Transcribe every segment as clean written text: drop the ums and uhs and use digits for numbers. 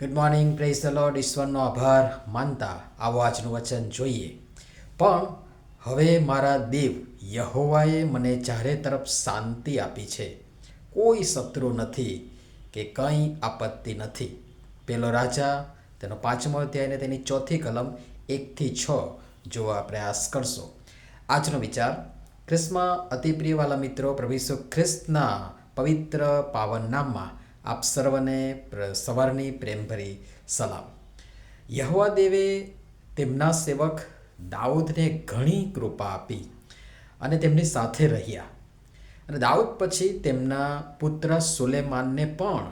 Good morning, praise the lord. ઈશ્વરનો આભાર માનતા આવો આજનું વચન જોઈએ. પણ હવે મારા દેવ યહોવાએ મને ચારે તરફ શાંતિ આપી છે, કોઈ શત્રુ નથી કે કંઈ આપત્તિ નથી. પેલો રાજા તેનો 5મો અધ્યાય અને તેની 4થી કલમ 1-6 જોવા પ્રયાસ કરશો. આજનો વિચાર: ખ્રિસ્તમાં અતિ પ્રિયવાલા મિત્રો, પ્રભુ ઈસુ ખ્રિસ્તના પવિત્ર પાવન નામમાં આપ સર્વને સવારની પ્રેમભરી સલામ. યહોવા દેવે તેમના સેવક દાઉદને ઘણી કૃપા આપી અને તેમની સાથે રહ્યા. અને દાઉદ પછી તેમના પુત્ર સુલેમાનને પણ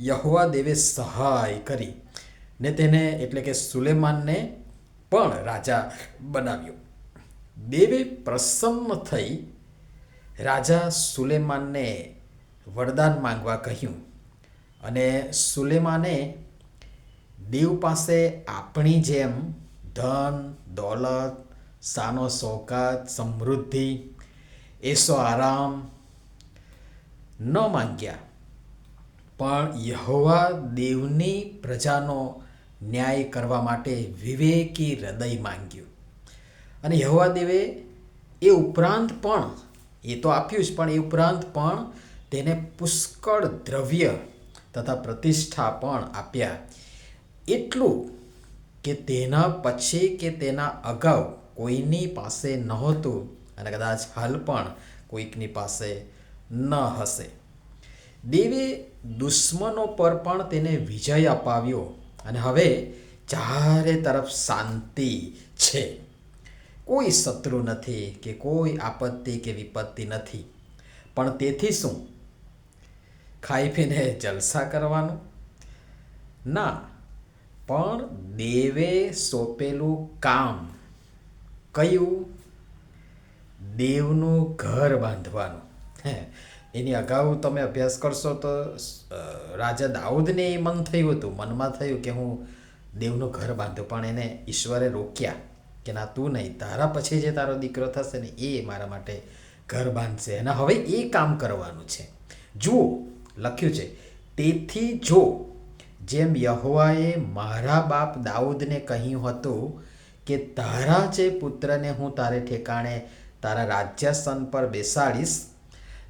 યહોવા દેવે સહાય કરી ને તેને એટલે કે સુલેમાનને પણ રાજા બનાવ્યો. દેવે પ્રસન્ન થઈ રાજા સુલેમાનને વરદાન માંગવા કહ્યું અને સુલેમાને દેવ પાસે આપણી જેમ ધન, દોલત, શાનો શૌકત, સમૃદ્ધિ, એસો આરામ ન માંગ્યા, પણ યહોવા દેવની પ્રજાનો ન્યાય કરવા માટે વિવેકી હૃદય માંગ્યું. અને યહોવા દેવે એ ઉપરાંત પણ, એ તો આપ્યું જ, પણ એ ઉપરાંત પણ તેને પુષ્કળ દ્રવ્ય તથા પ્રતિષ્ઠા પણ આપ્યા. એટલું કે તેના પછી કે તેના અગાઉ કોઈની પાસે નહોતું અને કદાચ હાલ પણ કોઈકની પાસે ન હશે. દેવે દુશ્મનો પર પણ તેને વિજય અપાવ્યો અને હવે ચારે તરફ શાંતિ છે. કોઈ શત્રુ નથી કે કોઈ આપત્તિ કે વિપત્તિ નથી. પણ તેથી શું, ખાઈ પીને જલસા કરવાનું? ના, પણ દેવે સોંપેલું કામ કયું? દેવનું ઘર બાંધવાનું. એની અગાઉ તમે અભ્યાસ કરશો તો રાજા દાઉદને એ મનમાં થયું કે હું દેવનું ઘર બાંધું, પણ એને ઈશ્વરે રોક્યા કે ના, તું નહીં, તારા પછી જે તારો દીકરો થશે ને એ મારા માટે ઘર બાંધશે અને હવે એ કામ કરવાનું છે. જુઓ, લખ્યું છે, તેથી જો જેમ યહોવાએ મારા બાપ દાઉદને કહ્યું હતું કે તારા જે પુત્રને હું તારે ઠેકાણે તારા રાજ્યાસન પર બેસાડીશ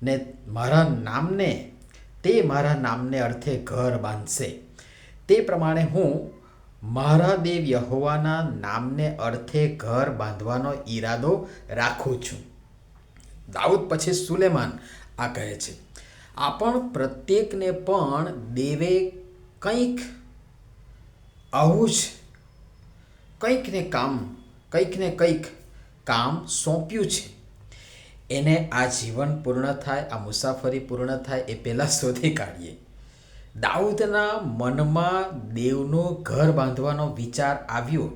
ને મારા નામને અર્થે ઘર બાંધશે, તે પ્રમાણે હું મારા દેવ યહોવાના નામને અર્થે ઘર બાંધવાનો ઈરાદો રાખું છું. દાઉદ પછી સુલેમાન આ કહે છે. આ પણ પ્રત્યેકને પણ દેવે કંઈક આવું જ કંઈક ને કંઈક કામ સોંપ્યું છે. એને આ જીવન પૂર્ણ થાય, આ મુસાફરી પૂર્ણ થાય એ પહેલાં શોધી કાઢીએ. દાઉદના મનમાં દેવનું ઘર બાંધવાનો વિચાર આવ્યો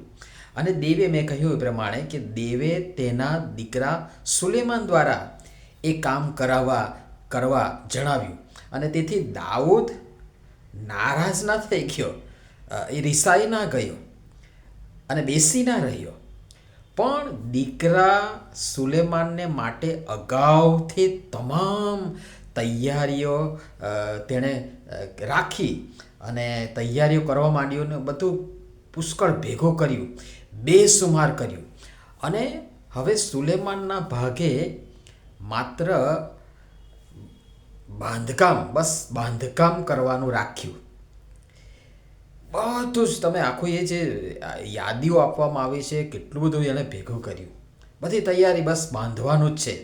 અને દેવે, મેં કહ્યું એ પ્રમાણે, કે દેવે તેના દીકરા સુલેમાન દ્વારા એ કામ કરવા જણાવ્યું. અને તેથી દાઉદ નારાજ ના થઈ ગયો, એ રિસાઈ ના ગયો અને બેસી ના રહ્યો, પણ દીકરા સુલેમાનને માટે અગાઉથી તમામ તૈયારીઓ તેણે રાખી અને તૈયારીઓ કરવા માંડ્યું ને બધું પુષ્કળ ભેગું કર્યું, બેસુમાર કર્યું. અને હવે સુલેમાનના ભાગે માત્ર બાંધકામ કરવાનું રાખ્યું. બધું જ તમે આખું એ જે યાદીઓ આપવામાં આવી છે, કેટલું બધું એને ભેગું કર્યું, બધી તૈયારી બસ બાંધવાનું જ છે.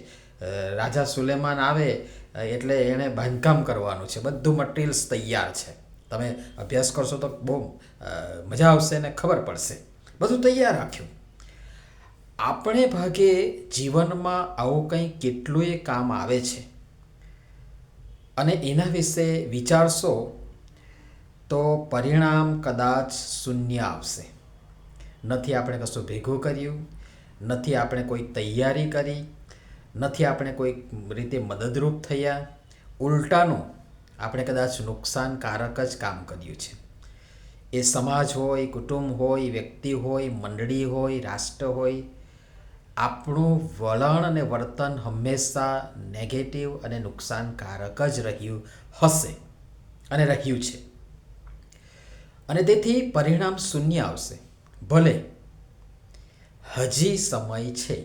રાજા સુલેમાન આવે એટલે એણે બાંધકામ કરવાનું છે, બધું મટીરિયલ્સ તૈયાર છે. તમે અભ્યાસ કરશો તો બહુ મજા આવશે ને ખબર પડશે. બધું તૈયાર રાખ્યું. આપણે ભાગે જીવનમાં આવું કંઈ કેટલુંય કામ આવે છે અને એના વિશે વિચારશો તો પરિણામ કદાચ શૂન્ય આવશે. નથી આપણે કશું ભેગું કર્યું, નથી આપણે કોઈ તૈયારી કરી, નથી આપણે કોઈક રીતે મદદરૂપ થયા, ઉલટાનું આપણે કદાચ નુકસાનકારક જ કામ કર્યું છે. એ સમાજ હોય, કુટુંબ હોય, વ્યક્તિ હોય, મંડળી હોય, રાષ્ટ્ર હોય, આપણું વલણ અને વર્તન હંમેશા નેગેટિવ અને નુકસાનકારક જ રહ્યું હશે અને રહ્યું છે. અને તેથી પરિણામ શૂન્ય આવશે. ભલે હજી સમય છે,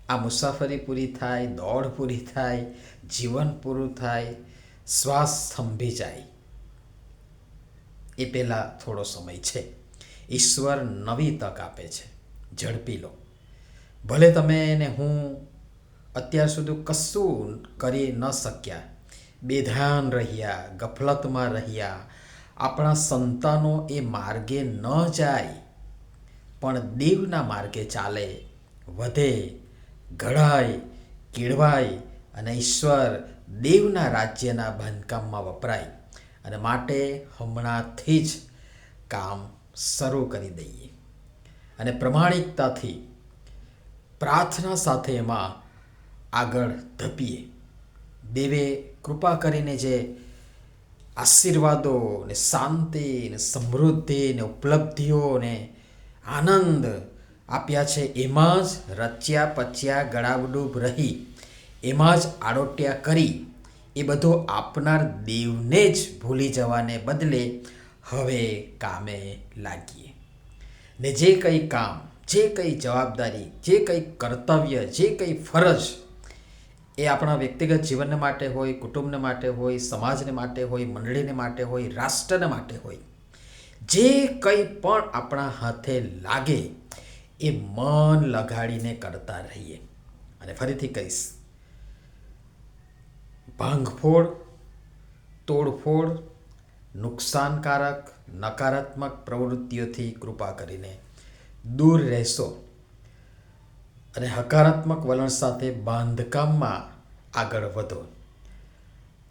આ મુસાફરી પૂરી થાય, દોડ પૂરી થાય, જીવન પૂરું થાય, શ્વાસ થંભી જાય, એ પહેલાં થોડો સમય છે. ઈશ્વર નવી તક આપે છે, ઝડપી લો. ભલે તમે ને હું અત્યાર સુધી કશું કરી ન શક્યા, બેધ્યાન રહ્યા, ગફલતમાં રહ્યા, આપણા સંતાનો એ માર્ગે ન જાય, પણ દેવના માર્ગે ચાલે, વધે, ઘડાય, કેળવાય અને ઈશ્વર દેવના રાજ્યના બાંધકામમાં વપરાય. અને માટે હમણાંથી જ કામ શરૂ કરી દઈએ અને પ્રમાણિકતાથી પ્રાર્થના સાથે એમાં આગળ ધપીએ. દેવે કૃપા કરીને જે આશીર્વાદો ને શાંતિ ને સમૃદ્ધિ ને ઉપલબ્ધિઓ ને આનંદ આપ્યા છે, એમાં જ રચ્યા પચ્યા ગળાડૂબ રહી, એમાં જ આડોટ્યા કરી, એ બધું આપનાર દેવને જ ભૂલી જવાને બદલે હવે કામે લાગીએ. ને જે કંઈ કામ, જે કંઈ જવાબદારી, જે કંઈ કર્તવ્ય, જે કંઈ ફરજ, એ આપણા વ્યક્તિગત જીવનને માટે હોય, કુટુંબને માટે હોય, સમાજને માટે હોય, મંડળીને માટે હોય, રાષ્ટ્રને માટે હોય, જે કંઈ પણ આપણા હાથે લાગે એ મન લગાડીને કરતા રહીએ. અને ફરીથી કહીશ, ભાંગફોડ, તોડફોડ, નુકસાનકારક, નકારાત્મક પ્રવૃત્તિઓથી કૃપા કરીને દૂર રહેશો અને હકારાત્મક વલણ સાથે બાંધકામમાં આગળ વધો.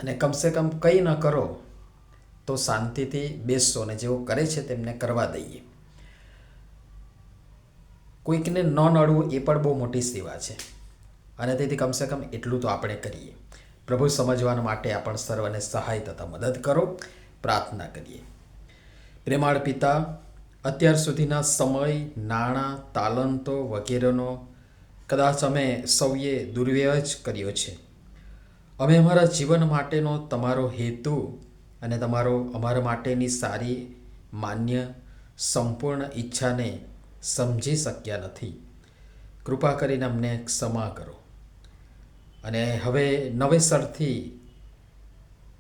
અને કમસે કમ કંઈ ન કરો તો શાંતિથી બેસશો અને જેઓ કરે છે તેમને કરવા દઈએ. કોઈકને ન નડવું એ પણ બહુ મોટી સેવા છે, અને તેથી કમસે કમ એટલું તો આપણે કરીએ. પ્રભુ સમજવા માટે આપણ સર્વને સહાય તથા મદદ કરો. પ્રાર્થના કરીએ. પ્રેમાળ પિતા, અત્યાર સુધીના સમય, નાણાં, તાલંતો વગેરેનો કદાચ અમે સૌએ દુર્વ્યય જ કર્યો છે. અમે અમારા જીવન માટેનો તમારો હેતુ અને તમારો અમારા માટેની સારી, માન્ય, સંપૂર્ણ ઈચ્છાને સમજી શક્યા નથી. કૃપા કરીને અમને ક્ષમા કરો અને હવે નવેસરથી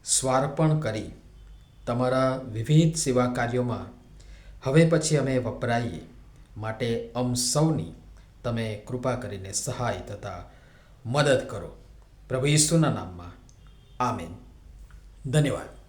સ્વાર્પણ કરી તમારા વિવિધ સેવા કાર્યોમાં હવે પછી અમે વપરાઈએ. માટે સૌની તમે કૃપા કરીને સહાય તથા મદદ કરો. પ્રભુ ઈસુના નામમાં આમીન. ધન્યવાદ.